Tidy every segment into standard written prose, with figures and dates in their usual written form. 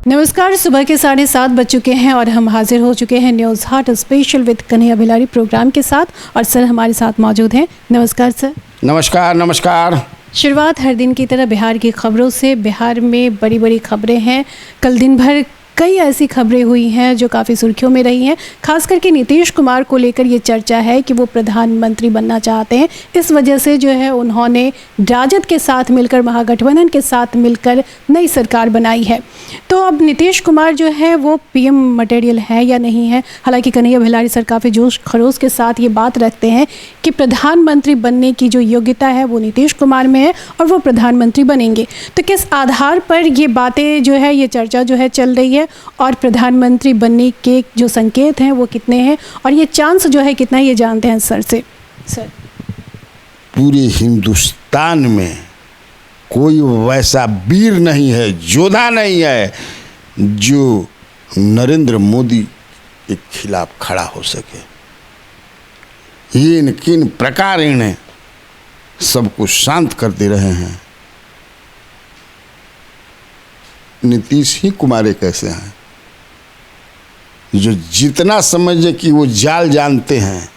नमस्कार, सुबह के 7:30 बज चुके हैं और हम हाजिर हो चुके हैं न्यूज़ हाट special with Kanhaiya Bhilari programme के साथ। और सर हमारे साथ मौजूद हैं। नमस्कार सर। नमस्कार नमस्कार। शुरुआत हर दिन की तरह बिहार की खबरों से। बिहार में बड़ी बड़ी खबरें हैं। कल दिन भर कई ऐसी खबरें हुई हैं जो काफ़ी सुर्खियों में रही हैं। खास करके नीतीश कुमार को लेकर ये चर्चा है कि वो प्रधानमंत्री बनना चाहते हैं। इस वजह से जो है उन्होंने राजद के साथ मिलकर, महागठबंधन के साथ मिलकर नई सरकार बनाई है। तो अब नीतीश कुमार जो है वो पीएम मटेरियल है या नहीं है। हालांकि कन्हैया भिलारी सर काफ़ी जोश खरोश के साथ ये बात रखते हैं कि प्रधानमंत्री बनने की जो योग्यता है वो नीतीश कुमार में है और वो प्रधानमंत्री बनेंगे। तो किस आधार पर ये बातें जो है, ये चर्चा जो है चल रही है और प्रधानमंत्री बनने के जो संकेत हैं वो कितने हैं और ये चांस जो है कितना, ये जानते हैं सर से। सर, पूरे हिंदुस्तान में कोई वैसा वीर नहीं है, योद्धा नहीं है जो नरेंद्र मोदी के खिलाफ खड़ा हो सके। ये किन प्रकार इन्हें सबको शांत करते रहे हैं। नीतीश ही कुमार एक ऐसे हैं जो जितना समझे कि वो जाल जानते हैं।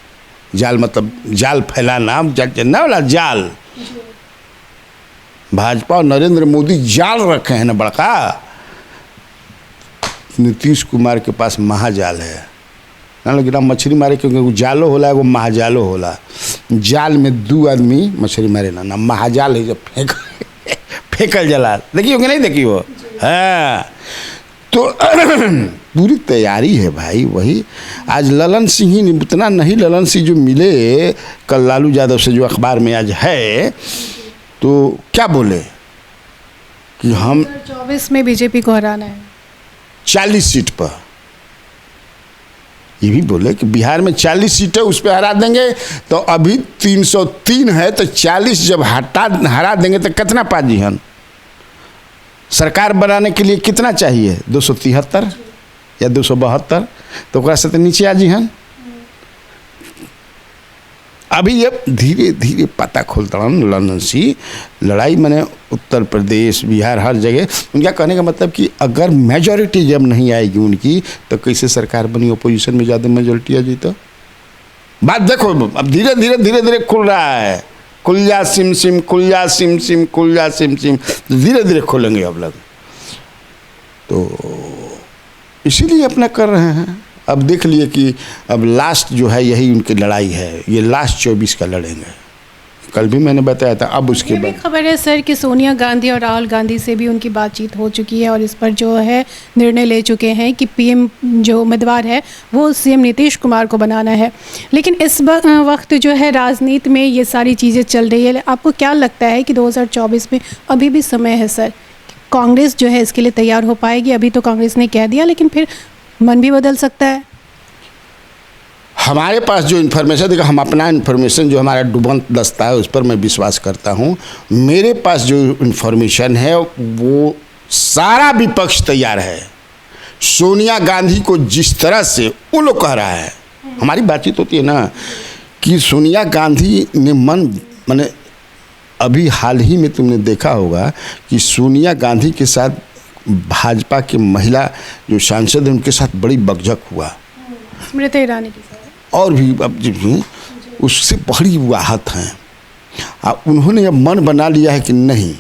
जाल मतलब जाल फैलाना, ना वाला जाल। भाजपा और नरेंद्र मोदी जाल रखे हैं ना बड़का। नीतीश कुमार के पास महाजाल है ना, लेकिन मछली मारे क्योंकि वो जालो होला है, वो महाजालो होला। जाल में दो आदमी मछली मारे ना महाजाल है, जब फेंकल जला। देखिए कि नहीं देखिए वो। हाँ, तो पूरी तैयारी है भाई। वही आज ललन सिंह ही उतना नहीं, ललन सिंह जो मिले कल लालू यादव से, जो अखबार में आज है, तो क्या बोले कि हम 2024 में बीजेपी को हराना है 40 सीट पर। ये भी बोले कि बिहार में 40 सीटें उस पर हरा देंगे। तो अभी 303 है, तो 40 जब हरा देंगे तो कितना पाजी हन। सरकार बनाने के लिए कितना चाहिए? 273 या 272, तो ओकरा से तो नीचे आ जी हन। अभी ये धीरे धीरे पता खोलता हूँ। ललन सिंह लड़ाई मैंने उत्तर प्रदेश, बिहार, हर जगह। उनका कहने का मतलब कि अगर मेजॉरिटी जब नहीं आएगी उनकी, तो कैसे सरकार बनी। अपोजिशन में ज़्यादा मेजॉरिटी आ जाए तो बात देखो। अब धीरे धीरे धीरे धीरे खुल रहा है। कुल्जा सिम सिम, कुल्जा सिम सिम, कुल्जा सिम सिम, धीरे धीरे खोलेंगे अब लोग। तो इसीलिए अपना कर रहे हैं। अब देख लिए कि अब लास्ट जो है यही उनकी लड़ाई है। ये लास्ट 24 का लड़ेंगे। कल भी मैंने बताया था। अब उसके बाद खबर है सर कि सोनिया गांधी और राहुल गांधी से भी उनकी बातचीत हो चुकी है और इस पर जो है निर्णय ले चुके हैं कि पीएम जो उम्मीदवार है वो सीएम नीतीश कुमार को बनाना है। लेकिन इस वक्त जो है राजनीति में ये सारी चीज़ें चल रही है। आपको क्या लगता है कि 2024 में अभी भी समय है सर, कांग्रेस जो है इसके लिए तैयार हो पाएगी? अभी तो कांग्रेस ने कह दिया, लेकिन फिर मन भी बदल सकता है। हमारे पास जो इन्फॉर्मेशन, देखो हम अपना इन्फॉर्मेशन जो हमारा डूबंत दस्ता है उस पर मैं विश्वास करता हूँ। मेरे पास जो इन्फॉर्मेशन है वो सारा विपक्ष तैयार है। सोनिया गांधी को जिस तरह से वो लोग कह रहा है, हमारी बातचीत होती है ना कि सोनिया गांधी ने माने अभी हाल ही में तुमने देखा होगा कि सोनिया गांधी के साथ भाजपा के महिला जो सांसद हैं उनके साथ बड़ी बकझक हुआ। स्मृति ईरानी के साथ और भी अब उससे बड़ी वाहत हैं। उन्होंने अब मन बना लिया है कि नहीं,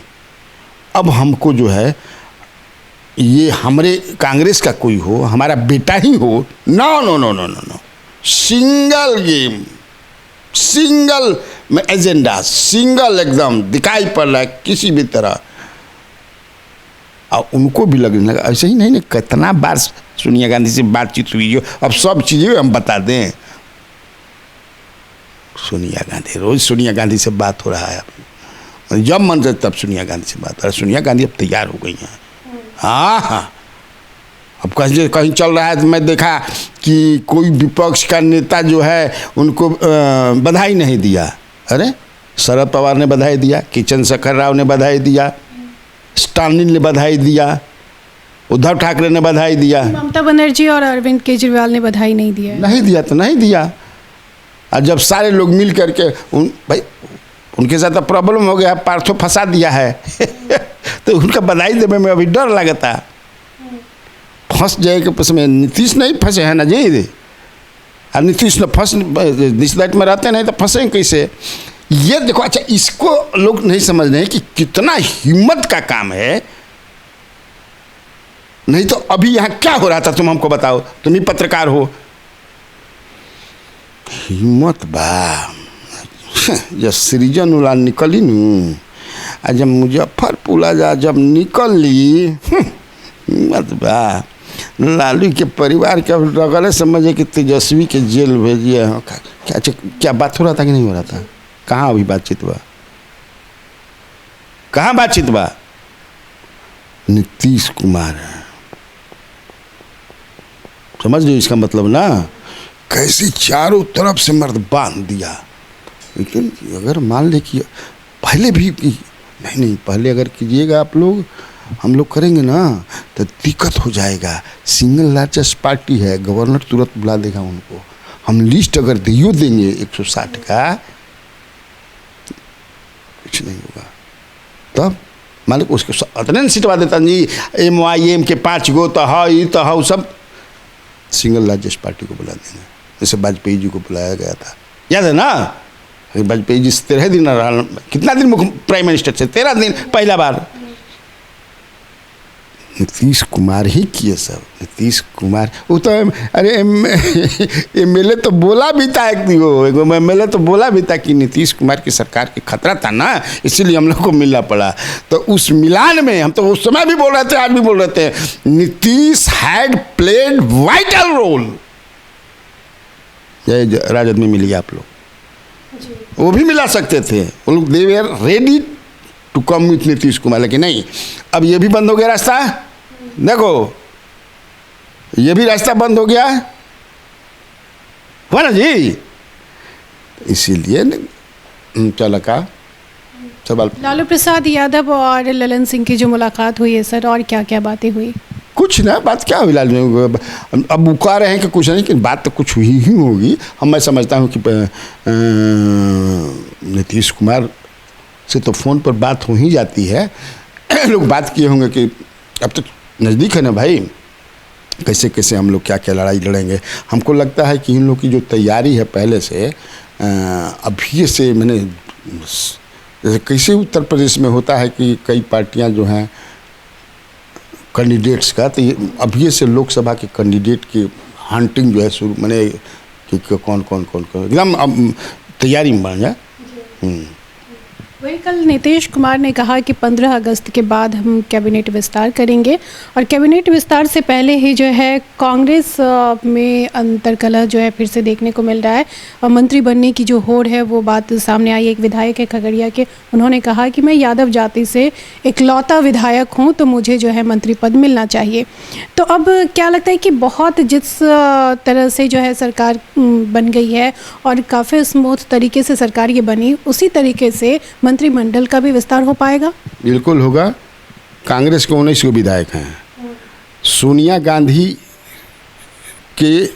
अब हमको जो है ये हमारे कांग्रेस का कोई हो, हमारा बेटा ही हो। No no no no no no, single game, single में एजेंडा, सिंगल एकदम दिखाई पड़ रहा है किसी भी तरह। और उनको भी लगने लगा ऐसे ही नहीं। कितना बार सोनिया गांधी से बातचीत हुई, जो अब सब चीज़ें हम बता दें। सोनिया गांधी, रोज सोनिया गांधी से बात हो रहा है। जब मन से तब सोनिया गांधी से बात हो रहा है। सोनिया गांधी अब तैयार हो गई हैं। हाँ हाँ, अब कहीं चल रहा है तो मैं देखा कि कोई विपक्ष का नेता जो है उनको बधाई नहीं दिया। अरे शरद पवार ने बधाई दिया, किशन शेखर राव ने बधाई दिया, स्टालिन ने बधाई दिया, उद्धव ठाकरे ने बधाई दिया, ममता बनर्जी और अरविंद केजरीवाल ने बधाई नहीं दिया। नहीं दिया तो नहीं दिया। और जब सारे लोग मिल करके भाई उनके साथ तो प्रॉब्लम हो गया, पार्थो फंसा दिया है तो उनका बधाई देने में अभी डर लगता। फंस जाए कि उसमें नीतीश नहीं फंसे हैं ना जी। अब नीतीश न फंस निश्चित में रहते नहीं तो फंसेंगे कैसे? ये देखो, अच्छा इसको लोग नहीं समझ रहे हैं कि कितना हिम्मत का काम है। नहीं तो अभी यहाँ क्या हो रहा था तुम हमको बताओ, तुम ही पत्रकार हो। हिम्मत बा जब सृजन उला निकली नू, आ जब मुजफ्फरपुर जब निकली, हिम्मत बा। लालू के परिवार के रगले समझे कि तेजस्वी के जेल भेजिए। क्या बात हो रहा था कि नहीं हो रहा था? कहाँ अभी बातचीत बा? कहाँ बातचीत बा? नीतीश कुमार है, समझ लो इसका मतलब ना, कैसे चारों तरफ से मर्द बांध दिया। लेकिन अगर मान ले कि पहले भी नहीं पहले अगर कीजिएगा आप लोग, हम लोग करेंगे ना तो दिक्कत हो जाएगा। सिंगल लार्जेस्ट पार्टी है, गवर्नर तुरंत बुला देगा उनको। हम लिस्ट अगर दियो देंगे 160 का, कुछ नहीं होगा। तब मालिक उसके अतने सीटवा देता जी, MYM के 5 गो तो है, तो है सब सिंगल लार्जेस्ट पार्टी को बुला देंगे। जैसे वाजपेयी जी को बुलाया गया था, याद है ना? वाजपेयी जी 13 दिन रहा, कितना दिन प्राइम मिनिस्टर थे? 13 दिन पहला बार। नीतीश कुमार ही किए सब। नीतीश कुमार वो तो अरे MLA तो बोला भी था, MLA तो बोला भी था कि नीतीश कुमार की सरकार के खतरा था ना, इसीलिए हम लोग को मिलना पड़ा। तो उस मिलान में हम तो उस समय भी बोल रहे थे, आज भी बोल रहे थे, Nitish had played vital role. ये राजद में मिली आप लोग, वो भी मिला सकते थे, वो लोग they were ready to come with Nitish Kumar. लेकिन नहीं, अब ये भी बंद हो गया रास्ता। देखो ये भी रास्ता बंद हो गया, हुआ ना जी। इसीलिए चल का सवाल। लालू प्रसाद यादव और ललन सिंह की जो मुलाकात हुई है सर, और क्या क्या बातें हुई? कुछ ना, बात क्या हुई लाल में? अब वो कह रहे हैं कि कुछ नहीं, कि बात तो कुछ हुई ही होगी। मैं समझता हूँ कि नीतीश कुमार से तो फ़ोन पर बात हो ही जाती है। लोग बात किए होंगे कि अब तो नज़दीक है ना भाई, कैसे कैसे हम लोग क्या क्या लड़ाई लड़ेंगे। हमको लगता है कि इन लोग की जो तैयारी है पहले से, अभी से मैंने जैसे कैसे उत्तर प्रदेश में होता है कि कई पार्टियां जो हैं कैंडिडेट्स का, तो ये अभी से लोकसभा के कैंडिडेट की हंटिंग जो है शुरू, मैंने कि कौन एकदम तैयारी में बन जाए। वही कल नीतीश कुमार ने कहा कि 15 अगस्त के बाद हम कैबिनेट विस्तार करेंगे, और कैबिनेट विस्तार से पहले ही जो है कांग्रेस में अंतर्कलह जो है फिर से देखने को मिल रहा है। और मंत्री बनने की जो होड़ है वो बात सामने आई। एक विधायक है खगड़िया के, उन्होंने कहा कि मैं यादव जाति से इकलौता विधायक हूँ, तो मुझे जो है मंत्री पद मिलना चाहिए। तो अब क्या लगता है कि बहुत जिस तरह से जो है सरकार बन गई है और काफ़ी स्मूथ तरीके से सरकार ये बनी, उसी तरीके से मंत्रिमंडल का भी विस्तार हो पाएगा? बिल्कुल होगा। कांग्रेस के 19 विधायक हैं। सोनिया गांधी के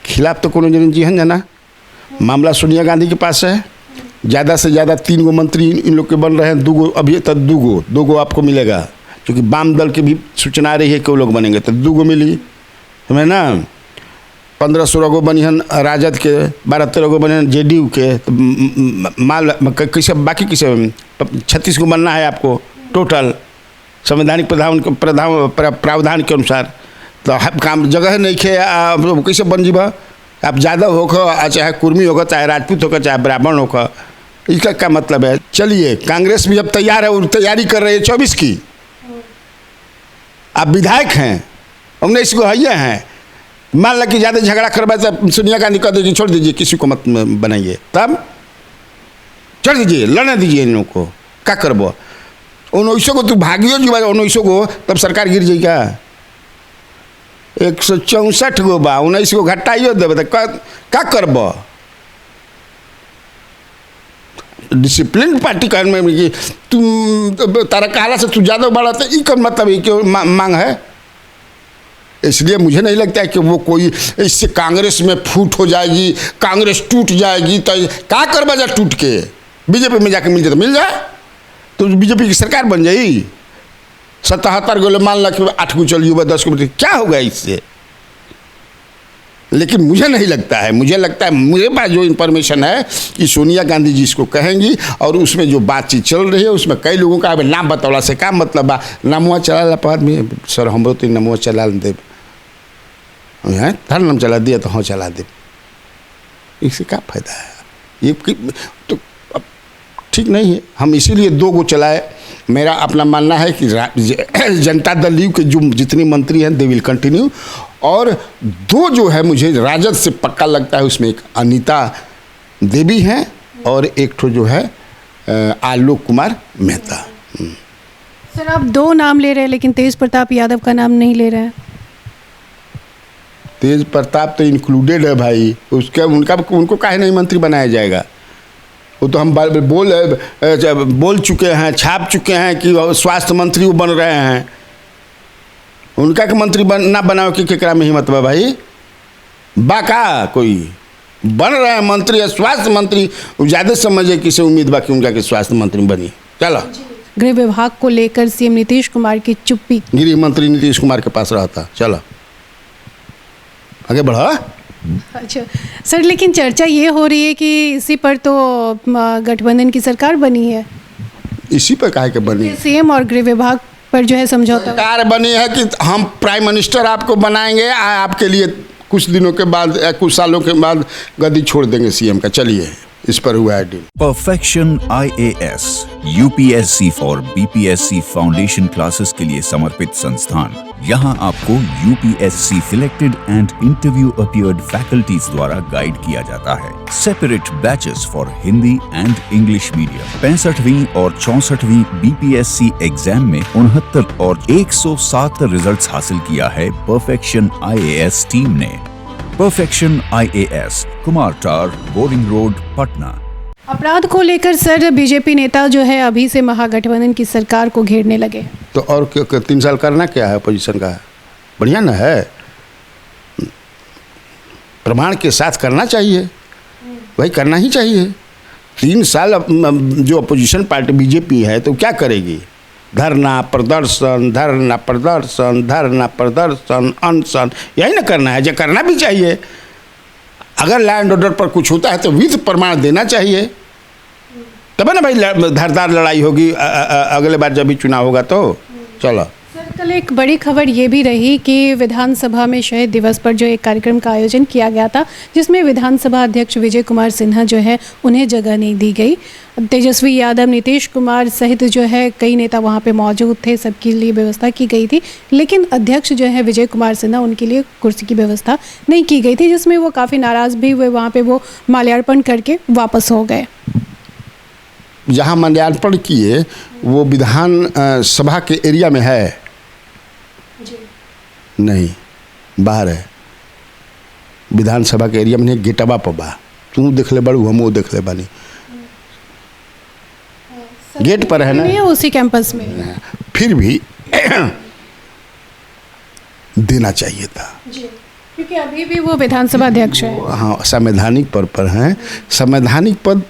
खिलाफ तो कोनो जी हैं जाना, मामला सोनिया गांधी के पास है। ज़्यादा से ज़्यादा 3 गो मंत्री इन लोग के बन रहे हैं, 2 गो अभी तक, 2 गो आपको मिलेगा, क्योंकि वाम दल की भी सूचना आ रही है कि वो लोग बनेंगे, तो 2 गो मिली हमें ना। 15-16 गो बनी हन राजद के, 12-13 गो बने JDU के, तो माल कैसे बाकी किसे 36 गो बनना है आपको टोटल संवैधानिक प्रावधान के अनुसार। तो काम जगह नहीं खे, कैसे बन जीवा आप? यादव होकर, चाहे कुर्मी होकर, चाहे राजपूत होकर, चाहे ब्राह्मण होकर, इसका क्या मतलब है? चलिए, कांग्रेस भी अब तैयार है, वो तैयारी कर रही है 24 की। आप विधायक हैं, 19 गो है हैं, मान लो कि ज़्यादा झगड़ा करवा तो सोनिया गांधी कह दीजिए छोड़ दीजिए, किसी को मत बनाइए, तब छोड़ दीजिए, लड़ने दीजिए इन लोगों को। क्या करबो 19 को तू भागियो जी 19 को, तब सरकार गिर जाएगा। 164 गो बा, 19 को घटाइयो देवे तो क्या करबो? डिसिप्लिन पार्टी कहने में कि तुम तारा कहला से तू ज़्यादा बड़ा, तो ये कौन मतलब है कि मांग है? इसलिए मुझे नहीं लगता है कि वो कोई इससे कांग्रेस में फूट हो जाएगी, कांग्रेस टूट जाएगी। तो क्या कर बजा टूट के बीजेपी में जाके मिल जाए तो मिल जाए, तो बीजेपी की सरकार बन जाएगी। 77 गोले मान ला कि 8 को चलिए 10 को, क्या होगा इससे? लेकिन मुझे नहीं लगता है, मुझे लगता है मेरे पास जो इन्फॉर्मेशन है कि सोनिया गांधी जी इसको कहेंगी, और उसमें जो बातचीत चल रही है उसमें कई लोगों का नाम बतौला से क्या मतलब बा, नामुआ चला पर में सर हम तो नमुआ चला देव हैं, हर नाम चला दिया तो हाँ चला दे, इससे क्या फायदा है? ये तो ठीक नहीं है। हम इसीलिए 2 को चलाए। मेरा अपना मानना है कि जनता दल यू के जो जितनी मंत्री हैं दे विल कंटिन्यू, और 2 जो है मुझे राजद से पक्का लगता है, उसमें एक अनीता देवी हैं और एक ठो जो है आलोक कुमार मेहता। सर आप 2 नाम ले रहे हैं लेकिन तेज प्रताप यादव का नाम नहीं ले रहे हैं। तेज प्रताप तो इंक्लूडेड है भाई, उनको काहे नहीं मंत्री बनाया जाएगा? वो तो हम बोल चुके हैं, छाप चुके हैं कि स्वास्थ्य मंत्री वो बन रहे हैं। उनका के मंत्री ना बनाओ कि केकरा में हिम्मत बा भाई? बाका कोई बन रहे हैं मंत्री या स्वास्थ्य मंत्री, ज़्यादा समझे किसे उम्मीद बा कि उनका के स्वास्थ्य मंत्री बनी। चलो, गृह विभाग को लेकर सीएम नीतीश कुमार की चुप्पी, गृह मंत्री नीतीश कुमार के पास रहा था। चलो आगे बढ़ा। अच्छा सर, लेकिन चर्चा ये हो रही है कि इसी पर तो गठबंधन की सरकार बनी है। इसी पर काहे के बनी? सीएम और गृह विभाग पर जो है समझौता सरकार बनी है कि हम प्राइम मिनिस्टर आपको बनाएंगे, आपके लिए कुछ दिनों के बाद या कुछ सालों के बाद गद्दी छोड़ देंगे सीएम का। चलिए इस पर हुआ है deal. Perfection IAS UPSC for BPSC foundation classes के लिए समर्पित संस्थान। यहाँ आपको UPSC selected and interview appeared faculties द्वारा गाइड किया जाता है। Separate batches for Hindi and English medium. 65वीं और 64वीं BPSC एग्जाम में 69 और 107 रिजल्ट्स हासिल किया है परफेक्शन IAS टीम ने। परफेक्शन IAS, कुमार टार, बोरिंग रोड, पटना। अपराध को लेकर सर बीजेपी नेता जो है अभी से महागठबंधन की सरकार को घेरने लगे। तो और 3 साल करना क्या है? अपोजिशन का बढ़िया ना है, प्रमाण के साथ करना चाहिए, वही करना ही चाहिए। 3 साल जो अपोजिशन पार्टी बीजेपी है तो क्या करेगी? धरना प्रदर्शन, धरना प्रदर्शन, धरना प्रदर्शन, अनशन, यही ना करना है, जो करना भी चाहिए। अगर लैंड ऑर्डर पर कुछ होता है तो विध प्रमाण देना चाहिए, तब ना भाई धारदार लड़ाई होगी अगले बार जब भी चुनाव होगा तो। चलो सर, कल एक बड़ी खबर ये भी रही कि विधानसभा में शहीद दिवस पर जो एक कार्यक्रम का आयोजन किया गया था, जिसमें विधानसभा अध्यक्ष विजय कुमार सिन्हा जो है उन्हें जगह नहीं दी गई। तेजस्वी यादव, नीतीश कुमार सहित जो है कई नेता वहाँ पे मौजूद थे, सबके लिए व्यवस्था की गई थी, लेकिन अध्यक्ष जो है विजय कुमार सिन्हा, उनके लिए कुर्सी की व्यवस्था नहीं की गई थी, जिसमें वो काफ़ी नाराज़ भी हुए। वहाँ पे वो माल्यार्पण करके वापस हो गए। जहाँ माल्यार्पण किए वो विधान सभा के एरिया में है जी? नहीं, बाहर है। विधानसभा के एरिया में नहीं, गेटवा पर बा। तू देख ले बड़ू, हम वो देख ले बानी, गेट पर है ना, उसी कैंपस में। फिर भी देना चाहिए था जी, क्योंकि अभी भी वो विधानसभा अध्यक्ष है। हाँ, संवैधानिक पद पर हैं। संवैधानिक पद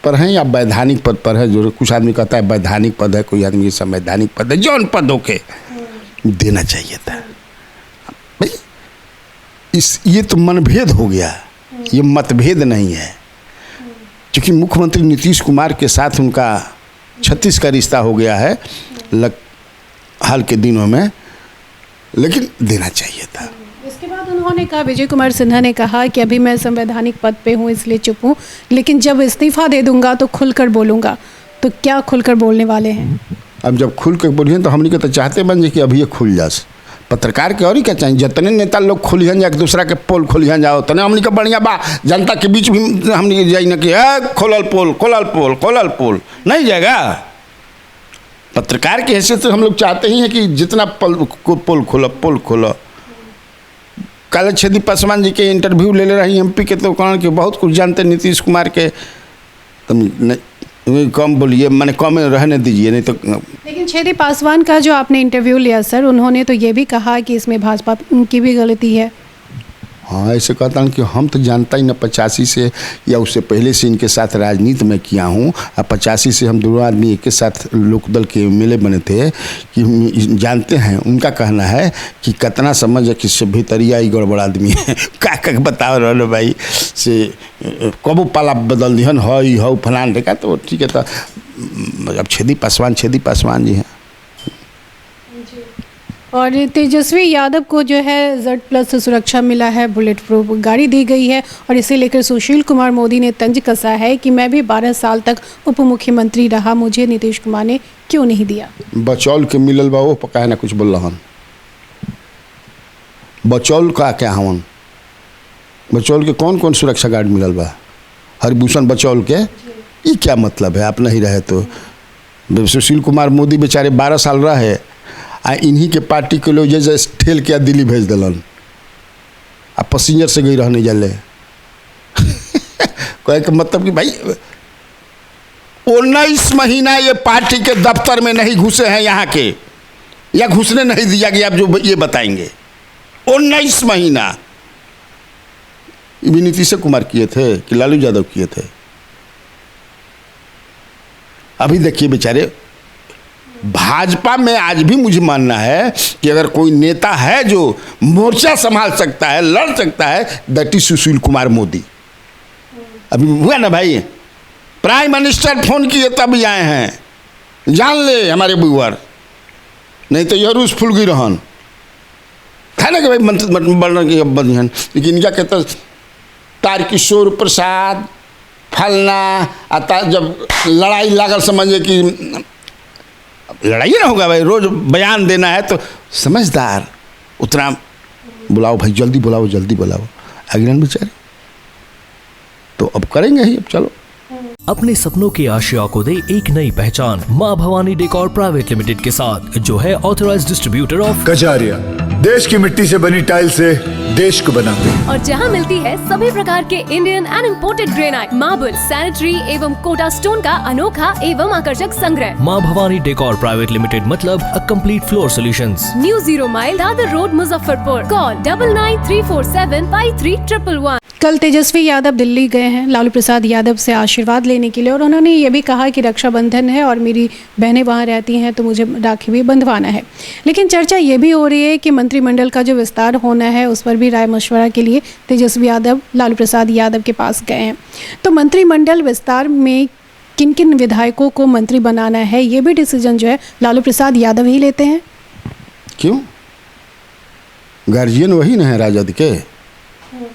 पर हैं या वैधानिक पद पर है? जो कुछ आदमी कहता है वैधानिक पद है, कोई आदमी संवैधानिक पद है, जौन पद होके देना चाहिए था भाई। ये तो मनभेद हो गया, ये मतभेद नहीं है। क्योंकि मुख्यमंत्री नीतीश कुमार के साथ उनका 36 का रिश्ता हो गया है हाल के दिनों में, लेकिन देना चाहिए था। इसके बाद उन्होंने कहा, विजय कुमार सिन्हा ने कहा कि अभी मैं संवैधानिक पद पे हूँ इसलिए चुप हूँ, लेकिन जब इस्तीफा दे दूंगा तो खुलकर बोलूँगा। तो क्या खुलकर बोलने वाले हैं? अब जब खुल कर बोलिए तो हमने तो चाहते बन जाए कि अभी ये खुल जा। पत्रकार के और ही क्या चाहिए? जितने नेता लोग खुलिहन जा, एक दूसरा के पोल खुलिहन जाओ, तने हमने का बढ़िया बा। जनता के बीच भी हमने जाई ना कि खोलल पोल, खोलल पोल, खोलल पोल, नहीं जाएगा। पत्रकार की हैसियत से हम लोग चाहते ही हैं कि जितना पोल खोलो, पोल खोलो। कल छेदी पासवान जी के इंटरव्यू ले रही MP के, तो कहना कि बहुत कुछ जानते नीतीश कुमार के, तुम कम बोलिए, मैंने कम रहने दीजिए, नहीं तो। लेकिन छेदी पासवान का जो आपने इंटरव्यू लिया सर, उन्होंने तो ये भी कहा कि इसमें भाजपा की भी गलती है। हाँ, ऐसे कहता हूँ कि हम तो जानता ही ना 85 से या उससे पहले से इनके साथ राजनीति में किया हूँ, और 85 से हम दोनों आदमी एक के साथ लोकदल के एमएलए बने थे कि जानते हैं। उनका कहना है कि कितना समझ कि भीतरिया ही गड़बड़ आदमी है। का बताओ रहो भाई से कबो पाला बदल दिहन हो फलान देखा, तो ठीक है। तो अब छेदी पासवान जी हैं। और तेजस्वी यादव को जो है Z+ सुरक्षा मिला है, बुलेट प्रूफ गाड़ी दी गई है, और इसे लेकर सुशील कुमार मोदी ने तंज कसा है कि मैं भी 12 साल तक उप मुख्यमंत्री रहा, मुझे नीतीश कुमार ने क्यों नहीं दिया। बचौल के मिलल बा वो पका है ना कुछ बोल रहा। बचौल का क्या हवन, बचौल के कौन कौन सुरक्षा गार्ड मिलल बा? हरिभूषण बचौल के, ये क्या मतलब है? आप नहीं रहे तो सुशील कुमार मोदी बेचारे 12 साल रहे, आ इन्हीं के पार्टी के लोग जैसे ठेल के दिल्ली भेज दिलन, आ पैसेंजर से गई रहने जाले। कहे के मतलब कि भाई 19 महीना ये पार्टी के दफ्तर में नहीं घुसे हैं यहाँ के, या घुसने नहीं दिया गया। आप जो ये बताएंगे 19 महीना भी नीतीश कुमार किए थे कि लालू यादव किए थे? अभी देखिए बेचारे भाजपा में आज भी मुझे मानना है कि अगर कोई नेता है जो मोर्चा संभाल सकता है, लड़ सकता है, दैट इज सुशील कुमार मोदी। अभी हुआ ना भाई, प्राइम मिनिस्टर फोन किए तब भी आए हैं, जान ले हमारे व्यूअर, नहीं तो यह रूस फुल गई रहन था ना कि भाई बनने की बनिहन। लेकिन क्या कहते तारकिशोर प्रसाद फलना आता, जब लड़ाई लागल समझे कि लड़ाई ना होगा भाई, रोज बयान देना है, तो समझदार उतना बुलाओ भाई, जल्दी बुलाओ आगे बेचारे। तो अब करेंगे ही, अब चलो। अपने सपनों के आशिया को दे एक नई पहचान माँ भवानी डेकोर प्राइवेट लिमिटेड के साथ, जो है ऑथराइज्ड डिस्ट्रीब्यूटर ऑफ कचारिया। देश की मिट्टी से बनी टाइल से देश को बनाते हैं, और जहां मिलती है सभी प्रकार के Indian and imported granite, marble, sanitary एवं कोटा स्टोन का अनोखा एवं आकर्षक संग्रह। माँ भवानी डेकोर प्राइवेट लिमिटेड मतलब a complete floor solutions. New 0 mile Dadar road, Muzaffarpur. Call 9934753111। कल तेजस्वी यादव दिल्ली गए हैं लालू प्रसाद यादव से आशीर्वाद लेने के लिए, और उन्होंने ये भी कहा कि रक्षाबंधन है और मेरी बहनें वहाँ रहती हैं तो मुझे राखी भी बंधवाना है। लेकिन चर्चा ये भी हो रही है कि मंत्रिमंडल का जो विस्तार होना है उस पर भी राय मशवरा के लिए तेजस्वी यादव लालू प्रसाद यादव के पास गए हैं। तो मंत्रिमंडल विस्तार में किन किन विधायकों को मंत्री बनाना है, ये भी डिसीजन जो है लालू प्रसाद यादव ही लेते हैं। क्यों? गार्जियन वही ना है राजद के,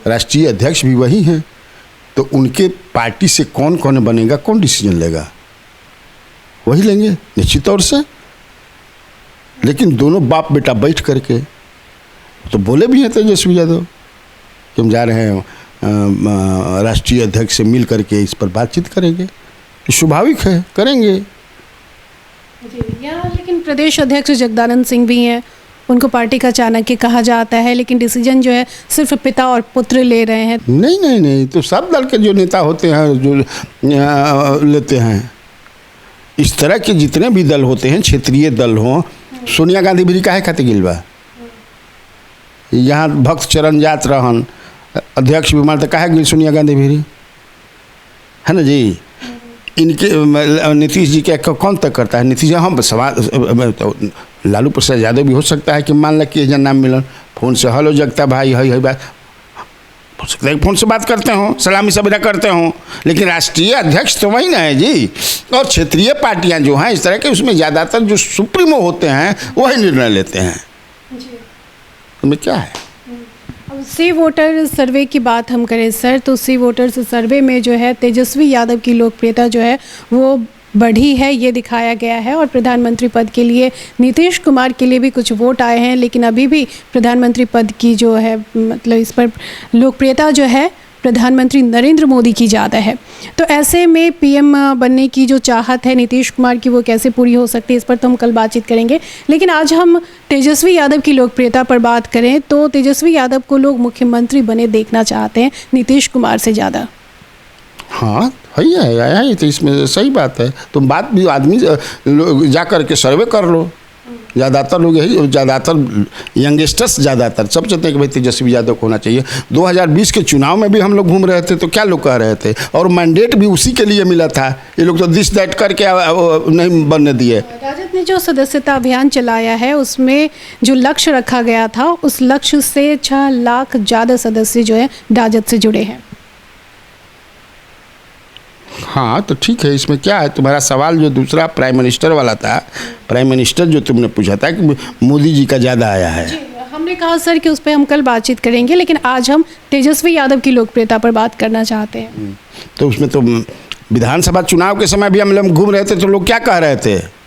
राष्ट्रीय अध्यक्ष भी वही हैं, तो उनके पार्टी से कौन कौन बनेगा, कौन डिसीजन लेगा, वही लेंगे निश्चित तौर से। लेकिन दोनों बाप बेटा बैठ करके तो बोले भी हैं तेजस्वी यादव कि हम जा रहे हैं राष्ट्रीय अध्यक्ष से मिल करके इस पर बातचीत करेंगे। स्वाभाविक है, करेंगे जी। या लेकिन प्रदेश अध्यक्ष जगदानंद सिंह भी हैं, उनको पार्टी का चाणक्य कहा जाता है, लेकिन डिसीजन जो है सिर्फ पिता और पुत्र ले रहे हैं। नहीं, तो सब दल के जो नेता होते हैं जो लेते हैं, इस तरह के जितने भी दल होते हैं, क्षेत्रीय दल हों, सोनिया गांधी भी काहे खातिर गिल बा? यहाँ भक्त चरण जात रहन, अध्यक्ष भी मानते काहे गिल सोनिया गांधी भी, है ना जी। इनके नीतीश जी के कौन तक करता है? नीतीश हम सवाल तो लालू प्रसाद यादव भी हो सकता है कि मान ल कि नाम मिलन, फ़ोन से हेलो जगता भाई है बात हो सकता है, फ़ोन से बात करते हों, सलामी सबरा करते हों, लेकिन राष्ट्रीय अध्यक्ष तो वही ना है जी। और क्षेत्रीय पार्टियां जो हैं इस तरह के, उसमें ज़्यादातर जो सुप्रीमो होते हैं वही निर्णय लेते हैं। उसमें क्या है? सी वोटर सर्वे की बात हम करें सर, तो सी वोटर्स सर्वे में जो है तेजस्वी यादव की लोकप्रियता जो है वो बढ़ी है, ये दिखाया गया है। और प्रधानमंत्री पद के लिए नीतीश कुमार के लिए भी कुछ वोट आए हैं, लेकिन अभी भी प्रधानमंत्री पद की जो है मतलब इस पर लोकप्रियता जो है प्रधानमंत्री नरेंद्र मोदी की ज़्यादा है। तो ऐसे में पीएम बनने की जो चाहत है नीतीश कुमार की, वो कैसे पूरी हो सकती है, इस पर तो हम कल बातचीत करेंगे। लेकिन आज हम तेजस्वी यादव की लोकप्रियता पर बात करें तो तेजस्वी यादव को लोग मुख्यमंत्री बने देखना चाहते हैं नीतीश कुमार से ज़्यादा। हाँ है, तो इसमें सही बात है। तुम बात भी आदमी जा कर के सर्वे कर लो, ज़्यादातर लोग यही, ज़्यादातर यंगस्टर्स ज़्यादातर सब चाहते हैं कि भाई तेजस्वी यादव को होना चाहिए। 2020 के चुनाव में भी हम लोग घूम रहे थे तो क्या लोग कह रहे थे, और मैंडेट भी उसी के लिए मिला था। ये लोग तो दिस दैट करके नहीं बनने दिए। राजद ने जो सदस्यता अभियान चलाया है उसमें जो लक्ष्य रखा गया था उस लक्ष्य से 6 लाख ज़्यादा सदस्य जो है राजद से जुड़े हैं। हाँ तो ठीक है, इसमें क्या है। तुम्हारा सवाल जो दूसरा प्राइम मिनिस्टर वाला था, प्राइम मिनिस्टर जो तुमने पूछा था कि मोदी जी का ज़्यादा आया है। हमने कहा सर कि उस पर हम कल बातचीत करेंगे, लेकिन आज हम तेजस्वी यादव की लोकप्रियता पर बात करना चाहते हैं। तो उसमें तो विधानसभा चुनाव के समय भी हम लोग घूम रहे थे तो लोग क्या कह रहे थे,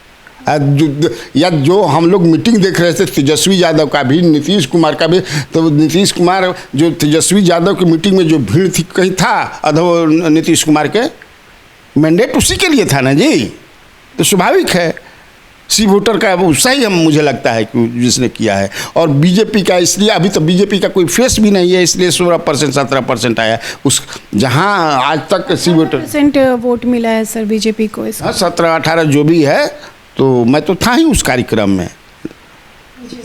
या जो हम लोग मीटिंग देख रहे थे तेजस्वी यादव का भी, नीतीश कुमार का भी, तो नीतीश कुमार जो तेजस्वी यादव की मीटिंग में जो भीड़ थी कहीं था अधो नीतीश कुमार के मैंडेट उसी के लिए था ना जी। तो स्वाभाविक है सी वोटर का वो सही हम मुझे लगता है कि जिसने किया है। और बीजेपी का इसलिए अभी तो बीजेपी का कोई फेस भी नहीं है, इसलिए 16% 17% आया उस, जहां आज तक सी वोटर वोट मिला है सर बीजेपी को। 17-18 जो भी है। तो मैं तो था ही उस कार्यक्रम में,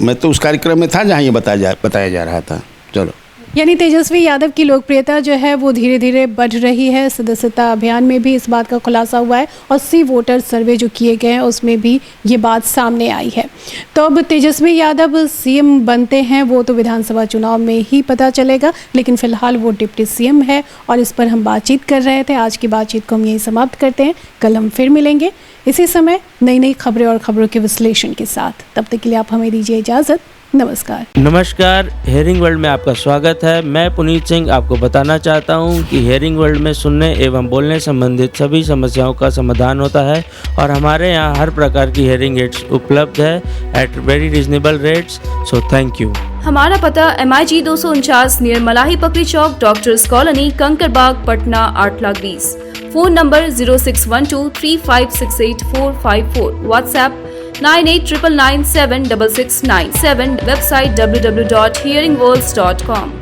मैं तो उस कार्यक्रम में था जहाँ ये बताया जा रहा था। चलो, यानी तेजस्वी यादव की लोकप्रियता जो है वो धीरे धीरे बढ़ रही है। सदस्यता अभियान में भी इस बात का खुलासा हुआ है और सी वोटर सर्वे जो किए गए हैं उसमें भी ये बात सामने आई है। तो अब तेजस्वी यादव सीएम बनते हैं वो तो विधानसभा चुनाव में ही पता चलेगा, लेकिन फिलहाल वो डिप्टी सीएम है और इस पर हम बातचीत कर रहे थे। आज की बातचीत को हम यहीं समाप्त करते हैं। कल हम फिर मिलेंगे इसी समय नई खबरें और खबरों के विश्लेषण के साथ। तब तक के लिए आप हमें दीजिए इजाज़त। नमस्कार। नमस्कार, हेयरिंग वर्ल्ड में आपका स्वागत है। मैं पुनीत सिंह आपको बताना चाहता हूं कि हेयरिंग वर्ल्ड में सुनने एवं बोलने संबंधित सभी समस्याओं का समाधान होता है और हमारे यहां हर प्रकार की हेयरिंग एड्स उपलब्ध है at very reasonable rates. So thank you. हमारा पता MIG 249 near Malahi Pakri Chowk, doctors colony, Kankarbagh, Patna 8,20,000। Phone number 06123568 WhatsApp 9899976697, website www.hearingworlds.com।